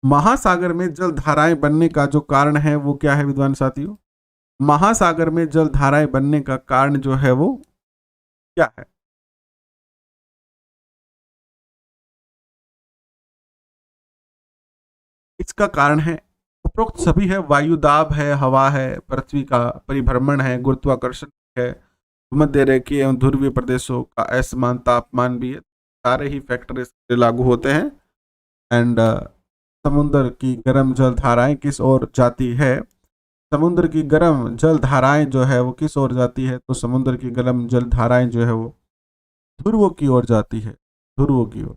महासागर में जल धाराएं बनने का जो कारण है वो क्या है विद्वान साथियों? महासागर में जल धाराएं बनने का कारण जो है वो क्या है? इसका कारण है उपरोक्त सभी है, वायुदाब है, हवा है, पृथ्वी का परिभ्रमण है, गुरुत्वाकर्षण है, भूमध्य रेखीय एवं ध्रुवीय प्रदेशों का असमान तापमान भी है। सारे ही फैक्टर इसके लागू होते हैं। एंड समुद्र की गर्म जल धाराएं किस ओर जाती है? समुद्र की गर्म जल धाराएं जो है वो किस ओर जाती है? तो समुद्र की गर्म जल धाराएं जो है वो ध्रुवों की ओर जाती है, ध्रुवों की ओर।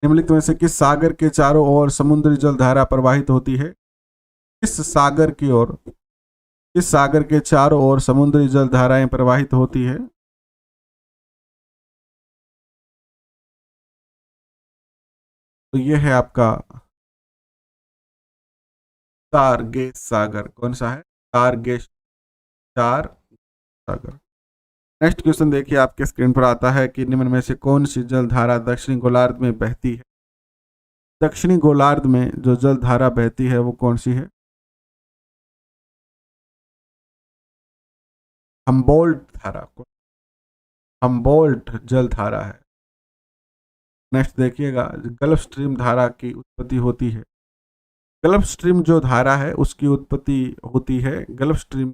निम्नलिखित में से किस सागर के चारों ओर समुद्री जल धारा प्रवाहित होती है? किस सागर की ओर, किस सागर के चारों ओर समुद्री जल धाराएं प्रवाहित होती है? तो यह है आपका टारगेट सागर। कौन सा है? टारगेट, चार सागर। नेक्स्ट क्वेश्चन देखिए आपके स्क्रीन पर आता है कि निम्न में से कौन सी जल धारा दक्षिणी गोलार्ध में बहती है? दक्षिणी गोलार्ध में जो जल धारा बहती है वो कौन सी है? हम्बोल्ट धारा, हम्बोल्ट जल धारा है। नेक्स्ट देखिएगा, गल्फ स्ट्रीम धारा की उत्पत्ति होती है। गल्फ स्ट्रीम जो धारा है उसकी उत्पत्ति होती है, गल्फ स्ट्रीम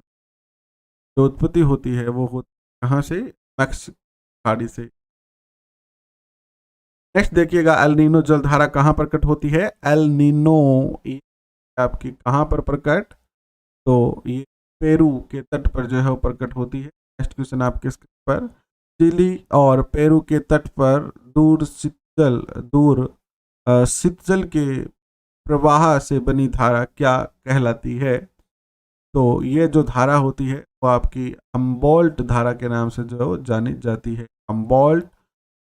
जो उत्पत्ति होती है वो कहाँ से? मैक्सिको खाड़ी से। नेक्स्ट देखिएगा, एल नीनो जल धारा कहाँ प्रकट होती है? एल नीनो आपकी कहाँ पर प्रकट? तो ये पेरू के तट पर जो है वो प्रकट होती है। नेक्स्ट क्वेश्चन आपके स्क्रीन पर, चिली और पेरू के तट पर दूर शीतजल के प्रवाह से बनी धारा क्या कहलाती है? तो ये जो धारा होती है वो आपकी हम्बोल्ट धारा के नाम से जो है वो जानी जाती है, हम्बोल्ट।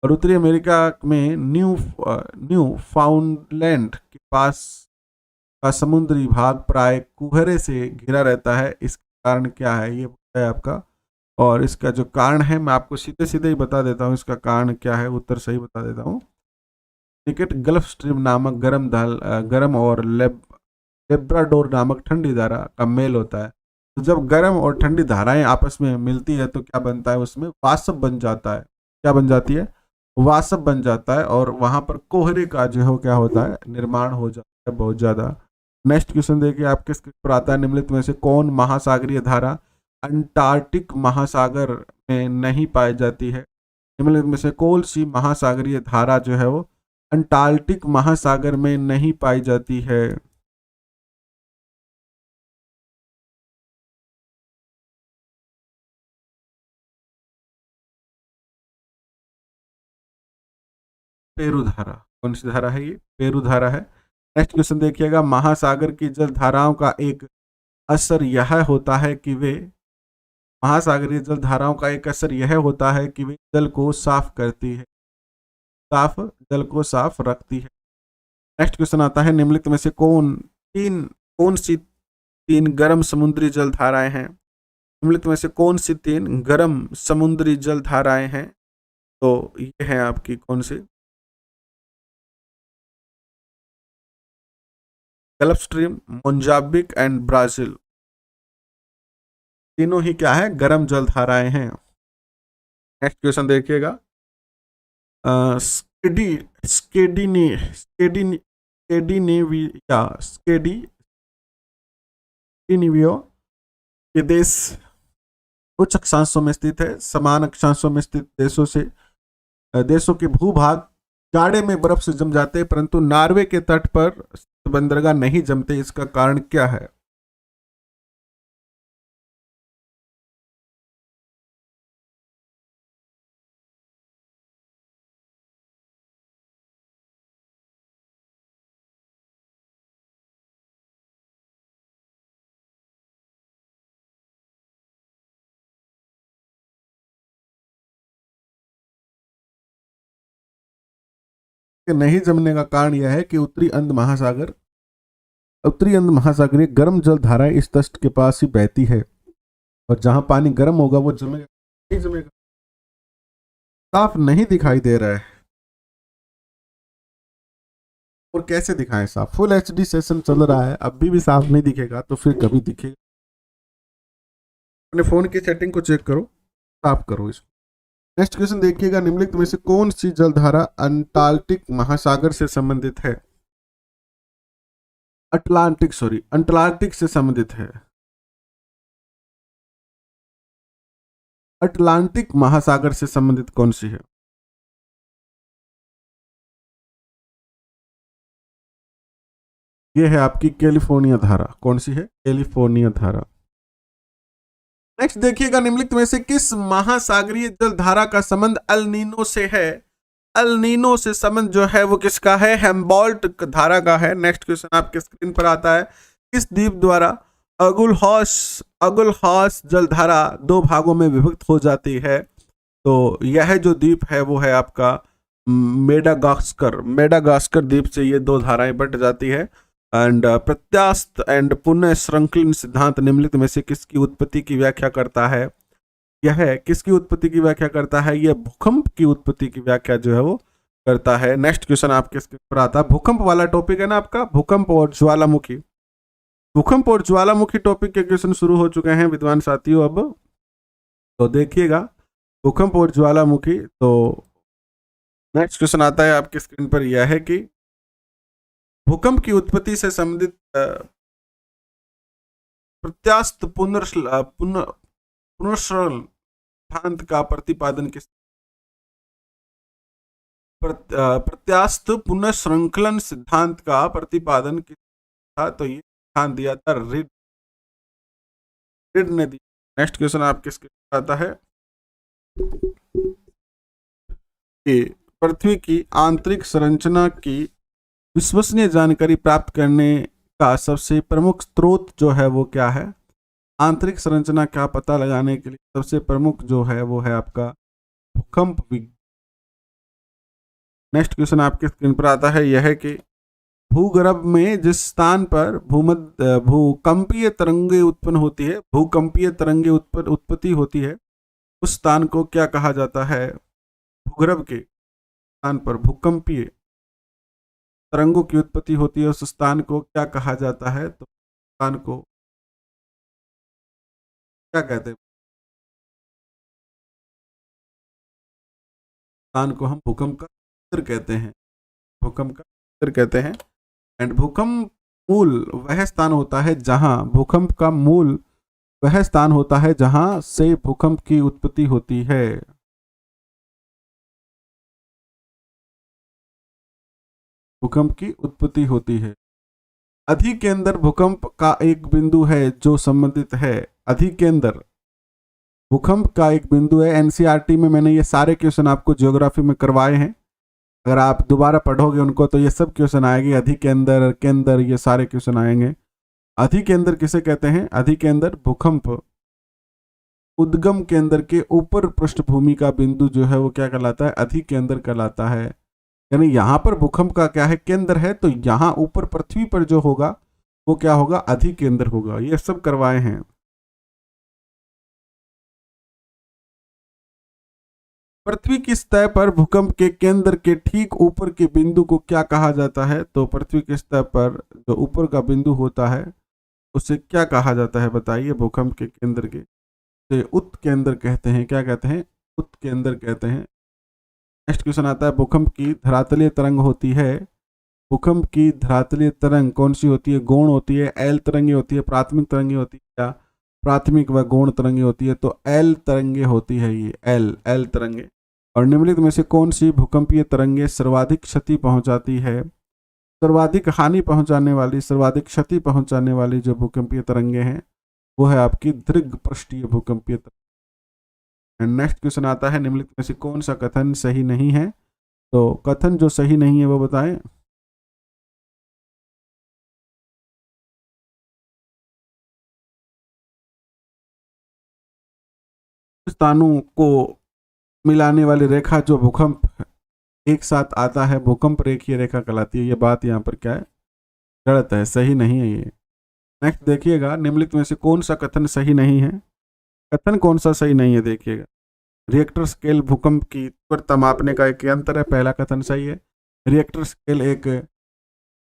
और उत्तरी अमेरिका में न्यू फाउंडलैंड के पास का समुद्री भाग प्राय कुहरे से घिरा रहता है। इसका कारण क्या है, ये है आपका। और इसका जो कारण है मैं आपको सीधे सीधे ही बता देता हूँ, इसका कारण क्या है, उत्तर सही बता देता हूँ। निकट गल्फ स्ट्रीम नामक गर्म और लेब्राडोर नामक ठंडी धारा का मेल होता है। तो जब गर्म और ठंडी धाराएं आपस में मिलती है तो क्या बनता है, उसमें वाष्प बन जाता है। क्या बन जाती है? वाष्प बन जाता है, और वहां पर कोहरे का जो है क्या होता है, निर्माण हो जाता है बहुत ज्यादा। नेक्स्ट क्वेश्चन देखिए आपके स्क्रीन पर आता है, निम्नलिखित में से कौन महासागरीय धारा अंटार्कटिक महासागर में नहीं पाई जाती है? निम्नलिखित में से कौन सी महासागरीय धारा जो है वो अंटार्कटिक महासागर में नहीं पाई जाती है? पेरू धारा। कौन सी धारा है ये? पेरू धारा है। नेक्स्ट क्वेश्चन देखिएगा, महासागर की जल धाराओं का एक असर यह होता है कि वे महासागरीय जल धाराओं का एक असर यह होता है कि वे जल को साफ करती है, जल को साफ रखती है। नेक्स्ट क्वेश्चन आता है, निम्नलिखित में से कौन सी तीन गर्म समुद्री जल धाराएं हैं? निम्नलिखित में से कौन सी तीन गर्म समुद्री जल धाराएं हैं? तो ये है आपकी कौन सी? Gulf Stream, Mozambique and Brazil. तीनों ही क्या है, गर्म जल धाराएं हैं। नेक्स्ट क्वेश्चन देखिएगा, स्केडी स्केडिने स्केडिने स्केडिनेविया स्केडिनेवियो ये देश उच्च अक्षांशों में स्थित है। समान अक्षांशों में स्थित देशों के भूभाग जाड़े में बर्फ से जम जाते हैं, परंतु नॉर्वे के तट पर बंदरगाह नहीं जमते। इसका कारण क्या है? नहीं जमने का कारण यह है कि उत्तरी अंध महासागरीय गर्म जल धाराएं इस तट के पास ही बहती है, और जहां पानी गर्म होगा वो जमेगा नहीं जमेगा? साफ नहीं दिखाई दे रहा है, और कैसे दिखाएं साफ? फुल एचडी सेशन चल रहा है, अभी भी साफ नहीं दिखेगा तो फिर कभी दिखेगा? अपने फोन की सेटिंग को चेक करो, साफ करो इसको। नेक्स्ट क्वेश्चन देखिएगा, निम्नलिखित में से कौन सी जलधारा अंटार्कटिक महासागर से संबंधित है? अंटार्कटिक से संबंधित है। अटलांटिक महासागर से संबंधित कौन सी है? ये है आपकी कैलिफोर्निया धारा। कौन सी है? कैलिफोर्निया धारा। नेक्स्ट देखिएगा, निम्नलिखित में से किस महासागरीय जल धारा का संबंध अल नीनो से है? अल नीनो से संबंध जो है वो किसका है? हेम्बोल्ट धारा का है। नेक्स्ट क्वेश्चन आपके स्क्रीन पर आता है, किस द्वीप द्वारा अगुलहॉस जलधारा दो भागों में विभक्त हो जाती है? तो यह जो द्वीप है वो है आपका मेडागास्कर द्वीप से ये दो धाराएं बट जाती है। एंड प्रत्यास्थ एंड पुनः श्रृंखलन सिद्धांत निम्नलिखित में से किसकी उत्पत्ति की व्याख्या करता है? यह किसकी उत्पत्ति की व्याख्या करता है? यह भूकंप की उत्पत्ति की व्याख्या जो है वो करता है। नेक्स्ट क्वेश्चन आपके स्क्रीन पर आता है, भूकंप वाला टॉपिक है ना आपका, भूकंप और ज्वालामुखी। भूकंप और ज्वालामुखी टॉपिक के क्वेश्चन शुरू हो चुके हैं विद्वान साथियों अब। तो देखिएगा, भूकंप और ज्वालामुखी। तो नेक्स्ट क्वेश्चन आता है आपके स्क्रीन पर, यह है कि भूकंप की उत्पत्ति से संबंधित प्रत्यास्थ सिद्धांत का प्रतिपादन किस प्रत्यास्थ पुनः श्रृंखलन सिद्धांत का प्रतिपादन किस था? तो ये सिद्धांत दिया था रिड ने दिया। नेक्स्ट क्वेश्चन आपके स्क्रीन पर आता है, कि पृथ्वी की आंतरिक संरचना की विश्वसनीय जानकारी प्राप्त करने का सबसे प्रमुख स्रोत जो है वो क्या है? आंतरिक संरचना का पता लगाने के लिए सबसे प्रमुख जो है वो है आपका भूकंप विज्ञान। नेक्स्ट क्वेश्चन आपके स्क्रीन पर आता है, यह है कि भूगर्भ में जिस स्थान पर भूकंपीय तरंगे उत्पन्न होती है, भूकंपीय तरंगे उत्पत्ति होती है, उस स्थान को क्या कहा जाता है? भूगर्भ के स्थान पर भूकंपीय तरंगों की उत्पत्ति होती है, उस स्थान को क्या कहा जाता है? तो स्थान को क्या कहते हैं? स्थान को हम भूकंप का केंद्र कहते हैं, भूकंप का केंद्र कहते हैं। एंड भूकंप मूल वह स्थान होता है जहां भूकंप का मूल वह स्थान होता है जहां से भूकंप की उत्पत्ति होती है। भूकंप की उत्पत्ति होती है। अधिकेंद्र भूकंप का एक बिंदु है जो संबंधित है। अधिकेंद्र भूकंप का एक बिंदु है। एनसीईआरटी में मैंने ये सारे क्वेश्चन आपको ज्योग्राफी में करवाए हैं, अगर आप दोबारा पढ़ोगे उनको तो ये सब क्वेश्चन आएंगे। अधिकेंद्र, केंद्र, ये सारे क्वेश्चन आएंगे। अधिकेंद्र किसे कहते हैं? अधिकेंद्र भूकंप उद्गम केंद्र के ऊपर पृष्ठभूमि का बिंदु जो है वो क्या कहलाता है? अधिकेंद्र कहलाता है। यानी यहाँ पर भूकंप का क्या है? केंद्र है, तो यहाँ ऊपर पृथ्वी पर जो होगा वो क्या होगा? अधिकेंद्र होगा। ये सब करवाए हैं। पृथ्वी की सतह पर भूकंप के केंद्र के ठीक ऊपर के बिंदु को क्या कहा जाता है? तो पृथ्वी की सतह पर जो ऊपर का बिंदु होता है उसे क्या कहा जाता है? बताइए। भूकंप के केंद्र के से उत्केंद्र कहते हैं। क्या कहते हैं? उत्केंद्र कहते हैं। नेक्स्ट क्वेश्चन आता है, भूकंप की धरातलीय तरंग होती है। भूकंप की धरातलीय तरंग कौन सी होती है? गौण होती है, एल तरंगे होती है, प्राथमिक तरंगे होती है, या प्राथमिक व गौण तरंगे होती है? तो एल तरंगे होती है, ये एल एल तरंगे। और निम्नलिखित में से कौन सी भूकंपीय तरंगे सर्वाधिक क्षति पहुंचाती है? सर्वाधिक हानि पहुंचाने वाली, सर्वाधिक क्षति पहुंचाने वाली जो भूकंपीय तरंगे हैं वो है आपकी दीर्घ पृष्ठीय भूकंपीय तरंग। नेक्स्ट क्वेश्चन आता है, निम्नलिखित में से कौन सा कथन सही नहीं है? तो कथन जो सही नहीं है वो बताएं। स्थानों को मिलाने वाली रेखा जो भूकंप एक साथ आता है, भूकंप रेखीय रेखा कहलाती है। ये बात यहाँ पर क्या है? गलत है, सही नहीं है ये। नेक्स्ट देखिएगा, निम्नलिखित में से कौन सा कथन सही नहीं है? कथन कौन सा सही नहीं है देखिएगा। रिएक्टर स्केल भूकंप की तीव्रता मापने का एक यंत्र है, पहला कथन सही है। रिएक्टर स्केल एक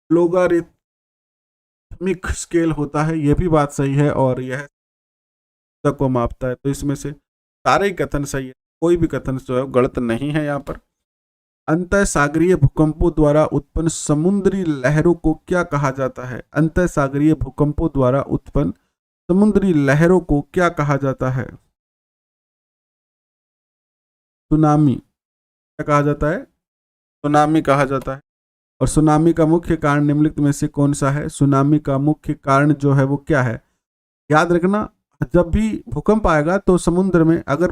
लोगारिथमिक स्केल होता है, यह भी बात सही है। और यह को मापता है। तो इसमें से सारे ही कथन सही है, कोई भी कथन जो है गलत नहीं है यहाँ पर। अंतः सागरीय भूकंपों द्वारा उत्पन्न समुद्री लहरों को क्या कहा जाता है? अंतः सागरीय भूकंपों द्वारा उत्पन्न समुद्री लहरों को क्या कहा जाता है? सुनामी। क्या कहा जाता है? सुनामी कहा जाता है। और सुनामी का मुख्य कारण निम्नलिखित में से कौन सा है? सुनामी का मुख्य कारण जो है वो क्या है? याद रखना, जब भी भूकंप आएगा तो समुद्र में, अगर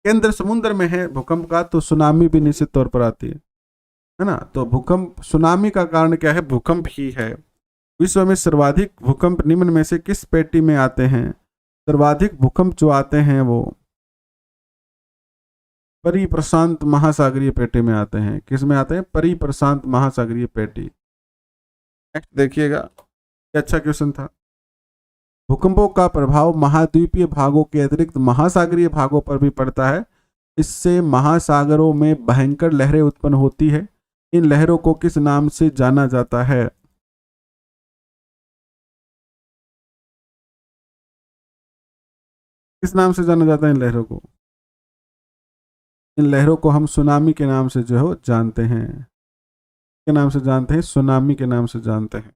केंद्र समुद्र में है भूकंप का, तो सुनामी भी निश्चित तौर पर आती है ना? तो भूकंप, सुनामी का कारण क्या है? भूकंप ही है। विश्व में सर्वाधिक भूकंप निम्न में से किस पेटी में आते हैं? सर्वाधिक भूकंप जो आते हैं वो परिप्रशांत महासागरीय पेटी में आते हैं। किस में आते हैं? परिप्रशांत महासागरीय पेटी। नेक्स्ट देखिएगा, अच्छा क्वेश्चन था। भूकंपों का प्रभाव महाद्वीपीय भागों के अतिरिक्त महासागरीय भागों पर भी पड़ता है। इससे महासागरों में भयंकर लहरें उत्पन्न होती है। इन लहरों को किस नाम से जाना जाता है? किस नाम से जाना जाता है इन लहरों को? इन लहरों को हम सुनामी के नाम से जो है वो जानते हैं। के नाम से जानते हैं, सुनामी के नाम से जानते हैं।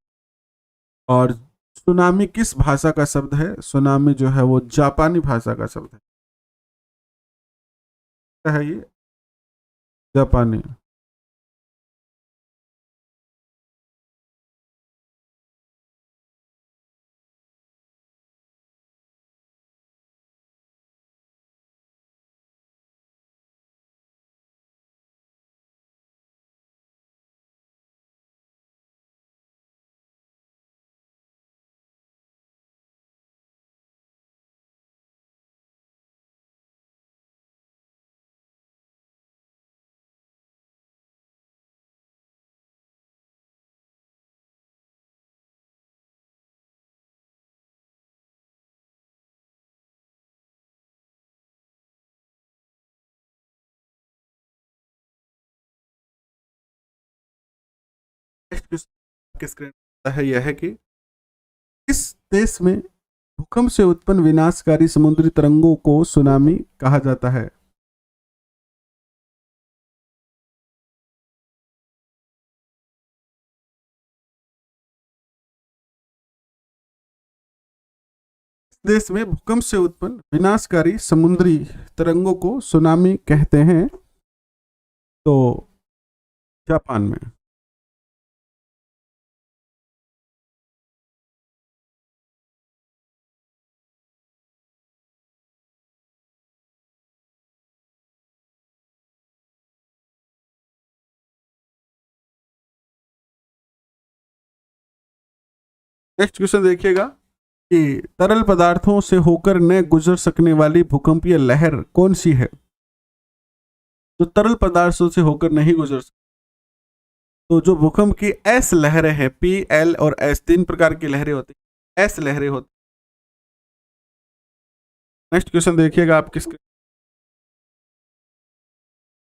और सुनामी किस भाषा का शब्द है? सुनामी जो है वो जापानी भाषा का शब्द है। क्या है ये? जापानी। आपके स्क्रीन पर है यह है कि किस देश में भूकंप से उत्पन्न विनाशकारी समुद्री तरंगों को सुनामी कहा जाता है? देश में भूकंप से उत्पन्न विनाशकारी समुद्री तरंगों को सुनामी कहते हैं? तो जापान में। नेक्स्ट क्वेश्चन देखिएगा कि तरल पदार्थों से होकर न गुजर सकने वाली भूकंपीय लहर कौन सी है? तो तरल पदार्थों से होकर नहीं गुजर सकती, तो जो भूकंप की एस लहरें हैं, पी, एल और एस, 3 प्रकार की लहरें होती हैं, एस लहरें होती। नेक्स्ट क्वेश्चन देखिएगा आप किसके,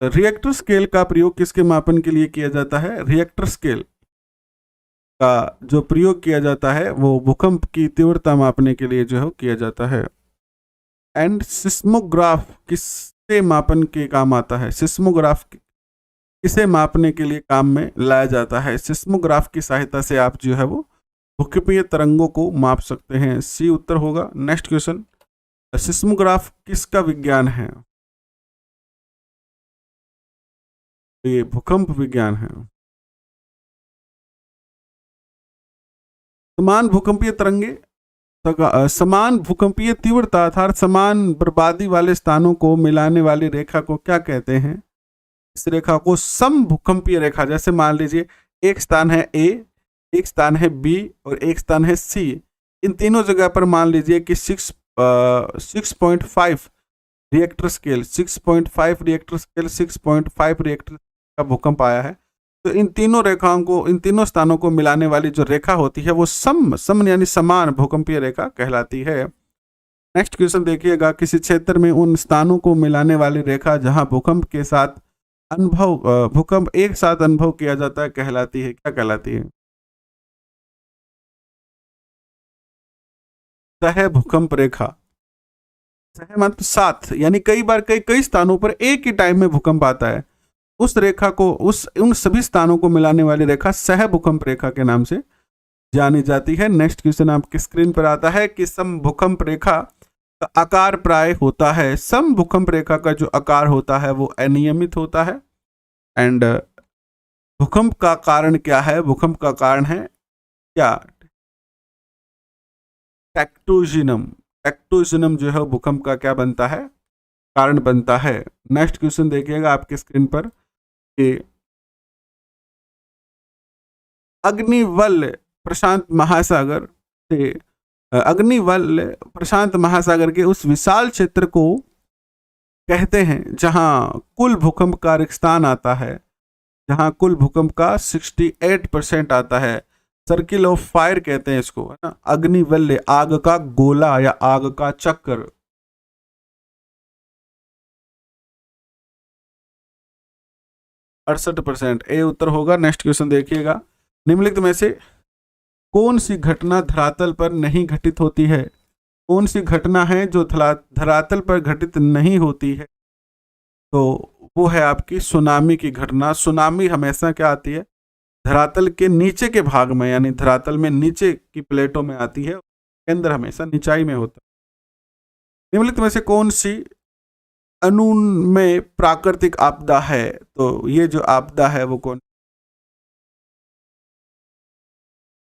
रिएक्टर स्केल का प्रयोग किसके मापन के लिए किया जाता है? रिएक्टर स्केल का जो प्रयोग किया जाता है वो भूकंप की तीव्रता मापने के लिए जो है किया जाता है। एंड सिस्मोग्राफ किससे मापन के काम आता है? सिस्मोग्राफ किसे मापने के लिए काम में लाया जाता है? सिस्मोग्राफ की सहायता से आप जो है वो भूकंपीय तरंगों को माप सकते हैं। सी उत्तर होगा। नेक्स्ट क्वेश्चन, सिस्मोग्राफ किसका विज्ञान है? ये भूकंप विज्ञान है। समान भूकंपीय तरंगे, समान भूकंपीय तीव्रता अर्थात समान बर्बादी वाले स्थानों को मिलाने वाली रेखा को क्या कहते हैं? इस रेखा को सम भूकंपीय रेखा, जैसे मान लीजिए एक स्थान है ए, एक स्थान है बी और एक स्थान है सी, इन तीनों जगह पर मान लीजिए कि 6.5 Richter scale, 6.5 Richter scale, 6.5 reactor का भूकंप आया है, तो इन तीनों रेखाओं को, इन तीनों स्थानों को मिलाने वाली जो रेखा होती है वो सम यानी समान भूकंपीय रेखा कहलाती है। नेक्स्ट क्वेश्चन देखिएगा, किसी क्षेत्र में उन स्थानों को मिलाने वाली रेखा जहां भूकंप के साथ भूकंप एक साथ अनुभव किया जाता है कहलाती है, क्या कहलाती है? सह भूकंप रेखा। सह मतलब साथ, यानी कई बार कई स्थानों पर एक ही टाइम में भूकंप आता है, उस रेखा को, उन सभी स्थानों को मिलाने वाली रेखा सह भूकंप रेखा के नाम से जानी जाती है। नेक्स्ट क्वेश्चन आपकी स्क्रीन पर आता है कि सम भूकंप रेखा का आकार प्राय होता है। सम भूकंप रेखा का जो आकार होता है वो अनियमित होता है। एंड भूकंप का कारण क्या है? भूकंप का कारण है क्या? टेक्टोनिज्म। टेक्टोनिज्म जो है भूकंप का क्या बनता है? कारण बनता है। नेक्स्ट क्वेश्चन देखिएगा आपके स्क्रीन पर कि अग्निवल प्रशांत महासागर से, अग्निवल प्रशांत महासागर के उस विशाल क्षेत्र को कहते हैं जहां कुल भूकंप का रिक्स्थान आता है, जहां कुल भूकंप का 68% आता है। सर्किल ऑफ फायर कहते हैं इसको, है ना। अग्निवल्य, आग का गोला या आग का चक्र। %68 ए उत्तर होगा। नेक्स्ट क्वेश्चन देखिएगा, निम्नलिखित में से कौन सी घटना धरातल पर नहीं घटित होती है? कौन सी घटना है जो धरातल पर घटित नहीं होती है? तो वो है आपकी सुनामी की घटना। सुनामी हमेशा क्या आती है? धरातल के नीचे के भाग में, यानी धरातल में नीचे की प्लेटों में आती है, केंद्र हमेशा निचाई में होता है। निम्नलिखित में से कौन सी अनुमेय प्राकृतिक आपदा है? तो ये जो आपदा है वो कौन?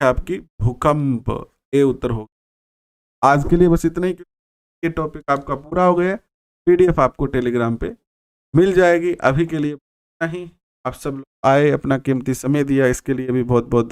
आपकी भूकंप, ए उत्तर होगा। आज के लिए बस इतना ही। ये टॉपिक आपका पूरा हो गया। पीडीएफ आपको टेलीग्राम पे मिल जाएगी। अभी के लिए नहीं, आप सब लोग आए, अपना कीमती समय दिया, इसके लिए भी बहुत बहुत धन्यवाद।